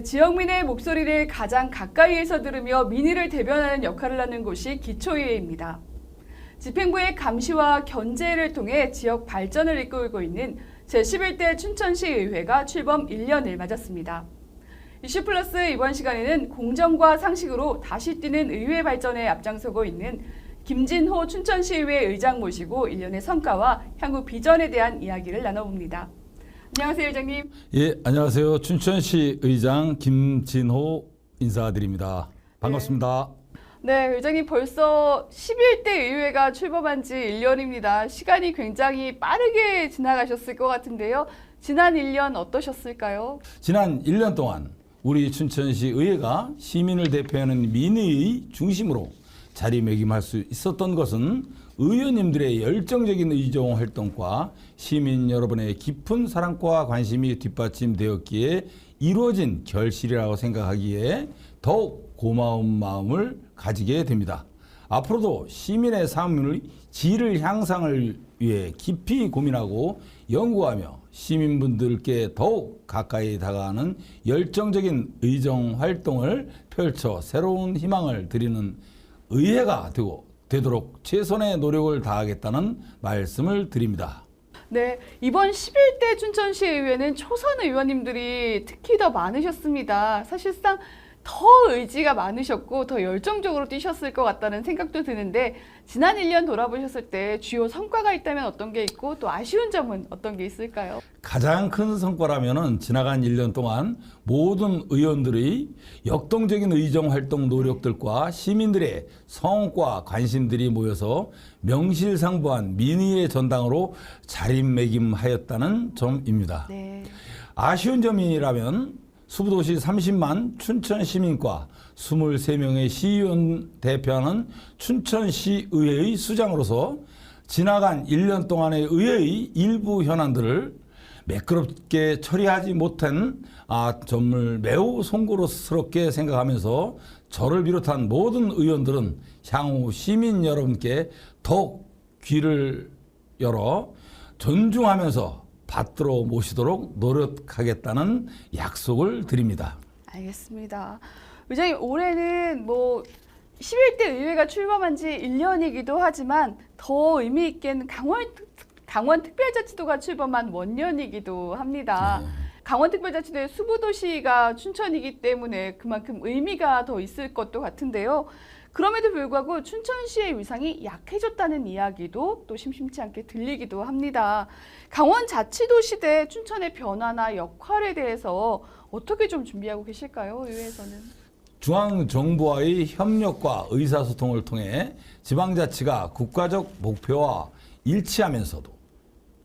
지역민의 목소리를 가장 가까이에서 들으며 민의를 대변하는 역할을 하는 곳이 기초의회입니다. 집행부의 감시와 견제를 통해 지역 발전을 이끌고 있는 제11대 춘천시의회가 출범 1년을 맞았습니다. 이슈플러스 이번 시간에는 공정과 상식으로 다시 뛰는 의회 발전에 앞장서고 있는 김진호 춘천시의회 의장 모시고 1년의 성과와 향후 비전에 대한 이야기를 나눠봅니다. 안녕하세요, 의장님. 예, 안녕하세요. 춘천시 의장 김진호 인사드립니다. 반갑습니다. 네, 의장님 벌써 11대 의회가 출범한 지 1년입니다. 시간이 굉장히 빠르게 지나가셨을 것 같은데요. 지난 1년 어떠셨을까요? 지난 1년 동안 우리 춘천시 의회가 시민을 대표하는 민의의 중심으로 자리매김할 수 있었던 것은 의원님들의 열정적인 의정 활동과 시민 여러분의 깊은 사랑과 관심이 뒷받침되었기에 이루어진 결실이라고 생각하기에 더욱 고마운 마음을 가지게 됩니다. 앞으로도 시민의 삶의 질을 향상을 위해 깊이 고민하고 연구하며 시민분들께 더욱 가까이 다가가는 열정적인 의정 활동을 펼쳐 새로운 희망을 드리는 의회가 되도록 최선의 노력을 다하겠다는 말씀을 드립니다. 네, 이번 11대 춘천시 의회는 초선 의원님들이 특히 더 많으셨습니다. 사실상 더 의지가 많으셨고 더 열정적으로 뛰셨을 것 같다는 생각도 드는데 지난 1년 돌아보셨을 때 주요 성과가 있다면 어떤 게 있고 또 아쉬운 점은 어떤 게 있을까요? 가장 큰 성과라면은 지나간 1년 동안 모든 의원들의 역동적인 의정 활동 노력들과 시민들의 성과 관심들이 모여서 명실상부한 민의의 전당으로 자리매김하였다는 점입니다. 네. 아쉬운 점이라면 수부도시 30만 춘천 시민과 23명의 시의원 대표하는 춘천시의회의 수장으로서 지나간 1년 동안의 의회의 일부 현안들을 매끄럽게 처리하지 못한 점을 매우 송구스럽게 생각하면서 저를 비롯한 모든 의원들은 향후 시민 여러분께 더욱 귀를 열어 존중하면서 받들어 모시도록 노력하겠다는 약속을 드립니다. 알겠습니다. 의장님, 올해는 11대 의회가 출범한 지 1년이기도 하지만 더 의미 있게는 강원특별자치도가 출범한 원년이기도 합니다. 네. 강원특별자치도의 수부도시가 춘천이기 때문에 그만큼 의미가 더 있을 것도 같은데요. 그럼에도 불구하고 춘천시의 위상이 약해졌다는 이야기도 또 심심치 않게 들리기도 합니다. 강원자치도 시대 춘천의 변화나 역할에 대해서 어떻게 좀 준비하고 계실까요, 의회에서는? 중앙정부와의 협력과 의사소통을 통해 지방자치가 국가적 목표와 일치하면서도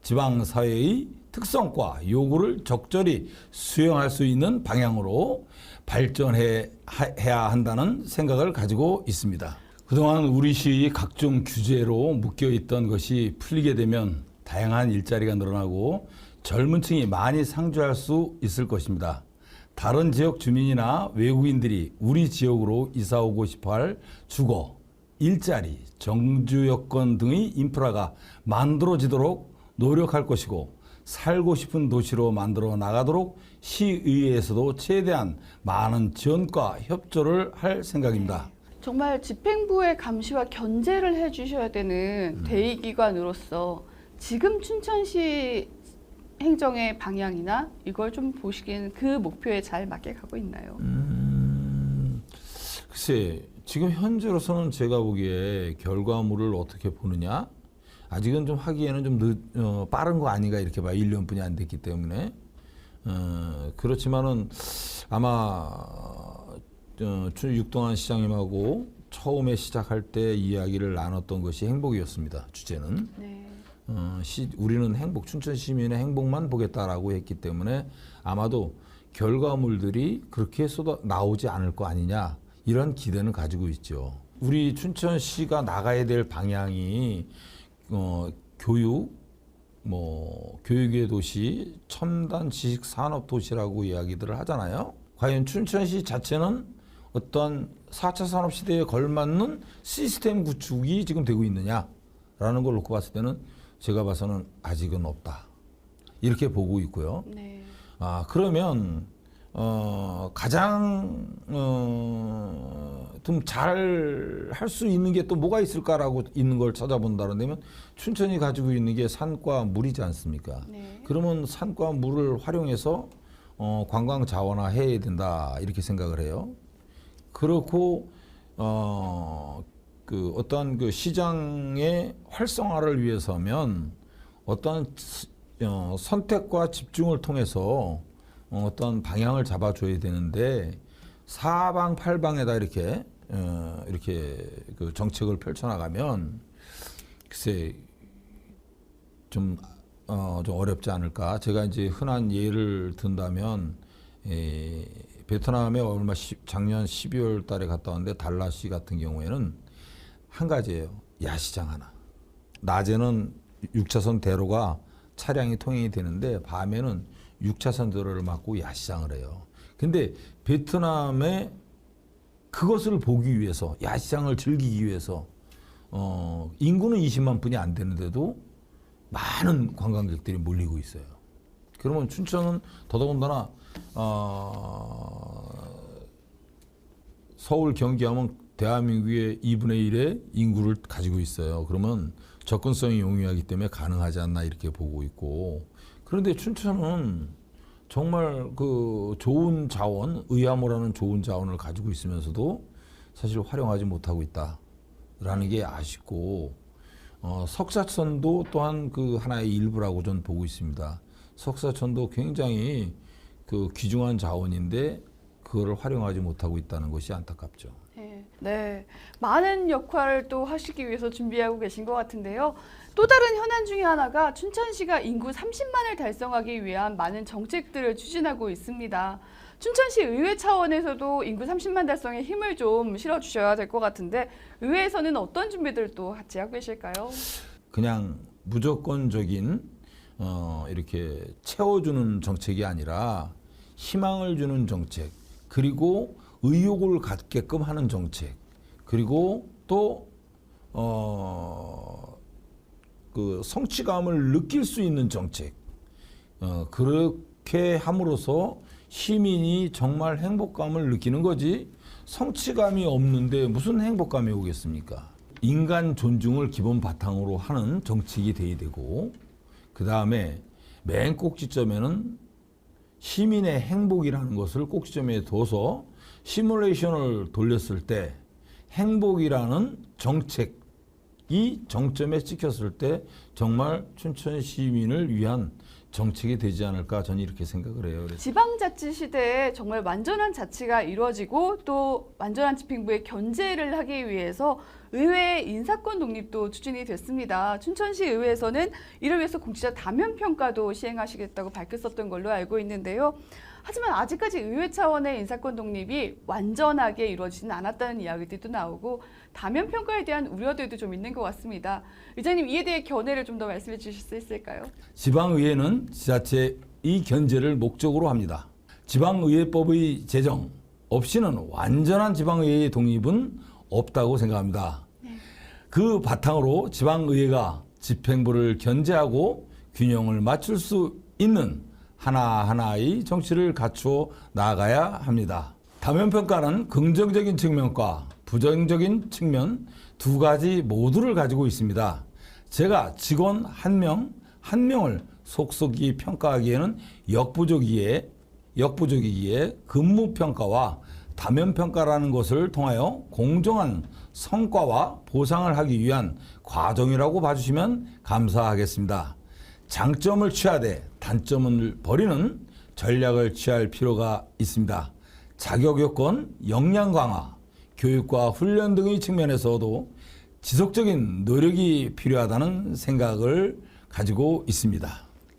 지방사회의 특성과 요구를 적절히 수행할 수 있는 방향으로 발전해야 한다는 생각을 가지고 있습니다. 그동안 우리 시의 각종 규제로 묶여있던 것이 풀리게 되면 다양한 일자리가 늘어나고 젊은 층이 많이 상주할 수 있을 것입니다. 다른 지역 주민이나 외국인들이 우리 지역으로 이사오고 싶어할 주거, 일자리, 정주 여건 등의 인프라가 만들어지도록 노력할 것이고 살고 싶은 도시로 만들어 나가도록 시의회에서도 최대한 많은 지원과 협조를 할 생각입니다. 정말 집행부의 감시와 견제를 해주셔야 되는 대의기관으로서 지금 춘천시 행정의 방향이나 이걸 좀 보시기에는 그 목표에 잘 맞게 가고 있나요? 글쎄, 지금 현재로서는 제가 보기에 결과물을 어떻게 보느냐? 아직은 좀 하기에는 좀 빠른 거 아닌가 이렇게 봐. 1년뿐이 안 됐기 때문에. 그렇지만은 아마 육동환 시장님하고 처음에 시작할 때 이야기를 나눴던 것이 행복이었습니다. 주제는. 네. 우리는 행복, 춘천 시민의 행복만 보겠다라고 했기 때문에 아마도 결과물들이 그렇게 나오지 않을 거 아니냐 이런 기대는 가지고 있죠. 우리 춘천시가 나가야 될 방향이 교육, 교육의 도시, 첨단 지식 산업 도시라고 이야기들을 하잖아요. 과연 춘천시 자체는 어떤 4차 산업 시대에 걸맞는 시스템 구축이 지금 되고 있느냐라는 걸 놓고 봤을 때는 제가 봐서는 아직은 없다. 이렇게 보고 있고요. 네. 그러면 가장 좀 잘 할 수 있는 게 또 뭐가 있을까라고 있는 걸 찾아본다면 춘천이 가지고 있는 게 산과 물이지 않습니까? 네. 그러면 산과 물을 활용해서 관광 자원화해야 된다 이렇게 생각을 해요. 그렇고 그 어떤 그 시장의 활성화를 위해서면 어떤 선택과 집중을 통해서 어떤 방향을 잡아줘야 되는데 사방팔방에다 이렇게 그 정책을 펼쳐나가면 글쎄 좀 어렵지 않을까. 제가 이제 흔한 예를 든다면 베트남에 작년 12월 달에 갔다 왔는데 달라시 같은 경우에는 한 가지예요. 야시장 하나. 낮에는 6차선 대로가 차량이 통행이 되는데 밤에는 6차선 도로를 막고 야시장을 해요. 근데 베트남에 그것을 보기 위해서 야시장을 즐기기 위해서 인구는 20만 분이 안 되는데도 많은 관광객들이 몰리고 있어요. 그러면 춘천은 더더군다나 서울 경기하면 대한민국의 2분의 1의 인구를 가지고 있어요. 그러면 접근성이 용이하기 때문에 가능하지 않나 이렇게 보고 있고, 그런데 춘천은 정말 그 좋은 자원, 의암호라는 좋은 자원을 가지고 있으면서도 사실 활용하지 못하고 있다라는 게 아쉽고, 석사천도 또한 그 하나의 일부라고 저는 보고 있습니다. 석사천도 굉장히 그 귀중한 자원인데 그거를 활용하지 못하고 있다는 것이 안타깝죠. 네, 많은 역할을 또 하시기 위해서 준비하고 계신 것 같은데요. 또 다른 현안 중에 하나가 춘천시가 인구 30만을 달성하기 위한 많은 정책들을 추진하고 있습니다. 춘천시 의회 차원에서도 인구 30만 달성에 힘을 좀 실어주셔야 될 것 같은데 의회에서는 어떤 준비들을 또 같이 하고 계실까요? 그냥 무조건적인 이렇게 채워주는 정책이 아니라 희망을 주는 정책, 그리고 의욕을 갖게끔 하는 정책, 그리고 또 그 성취감을 느낄 수 있는 정책, 그렇게 함으로써 시민이 정말 행복감을 느끼는 거지, 성취감이 없는데 무슨 행복감이 오겠습니까? 인간 존중을 기본 바탕으로 하는 정책이 돼야 되고, 그 다음에 맨 꼭지점에는 시민의 행복이라는 것을 꼭지점에 둬서 시뮬레이션을 돌렸을 때 행복이라는 정책이 정점에 찍혔을 때 정말 춘천 시민을 위한 정책이 되지 않을까, 저는 이렇게 생각을 해요. 지방자치 시대에 정말 완전한 자치가 이루어지고 또 완전한 집행부의 견제를 하기 위해서 의회의 인사권 독립도 추진이 됐습니다. 춘천시 의회에서는 이를 위해서 공직자 다면 평가도 시행하시겠다고 밝혔었던 걸로 알고 있는데요. 하지만 아직까지 의회 차원의 인사권 독립이 완전하게 이루어지진 않았다는 이야기들도 나오고 다면 평가에 대한 우려들도 좀 있는 것 같습니다. 의장님, 이에 대해 견해를 좀 더 말씀해 주실 수 있을까요? 지방의회는 지자체의 견제를 목적으로 합니다. 지방의회법의 제정 없이는 완전한 지방의회의 독립은 없다고 생각합니다. 그 바탕으로 지방의회가 집행부를 견제하고 균형을 맞출 수 있는 하나하나의 정치를 갖추어 나가야 합니다. 다면평가는 긍정적인 측면과 부정적인 측면 두 가지 모두를 가지고 있습니다. 제가 직원 한 명을 속속히 평가하기에는 역부족이기에 근무평가와 다면평가라는 것을 통하여 공정한 성과와 보상을 하기 위한 과정이라고 봐주시면 감사하겠습니다. 장점을 취하되 단점을 버리는 전략을 취할 필요가 있습니다. 자격요건, 역량 강화, 교육과 훈련 등의 측면에서도 지속적인 노력이 필요하다는 생각을 가지고 있습니다.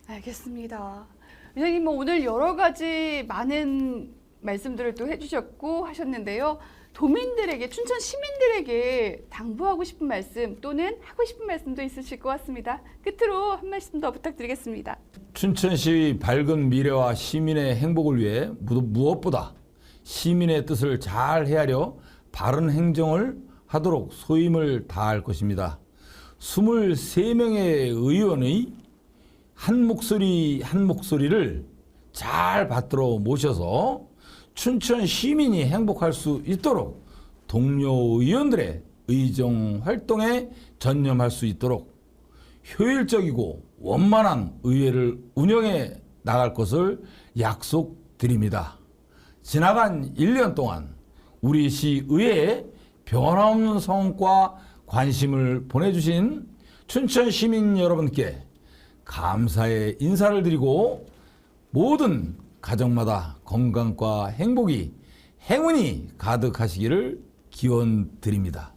알겠습니다. 의장님, 오늘 여러 가지 많은 말씀들을 또 해주셨고 하셨는데요. 도민들에게, 춘천 시민들에게 당부하고 싶은 말씀 또는 하고 싶은 말씀도 있으실 것 같습니다. 끝으로 한 말씀 더 부탁드리겠습니다. 춘천시 밝은 미래와 시민의 행복을 위해 무엇보다 시민의 뜻을 잘 헤아려 바른 행정을 하도록 소임을 다할 것입니다. 23명의 의원의 한 목소리를 잘 받들어 모셔서 춘천 시민이 행복할 수 있도록 동료 의원들의 의정 활동에 전념할 수 있도록 효율적이고 원만한 의회를 운영해 나갈 것을 약속드립니다. 지나간 1년 동안 우리 시의회에 변함없는 성원과 관심을 보내주신 춘천 시민 여러분께 감사의 인사를 드리고 모든 가정마다 건강과 행복이 행운이 가득하시기를 기원드립니다.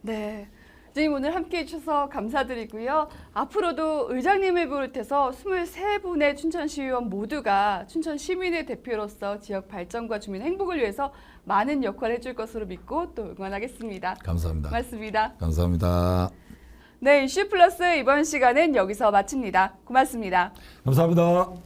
네. 선생님 오늘 함께 해주셔서 감사드리고요. 앞으로도 의장님을 비롯해서 23분의 춘천시의원 모두가 춘천 시민의 대표로서 지역 발전과 주민 행복을 위해서 많은 역할을 해줄 것으로 믿고 또 응원하겠습니다. 감사합니다. 고맙습니다. 감사합니다. 네, 이슈 플러스 이번 시간은 여기서 마칩니다. 고맙습니다. 감사합니다.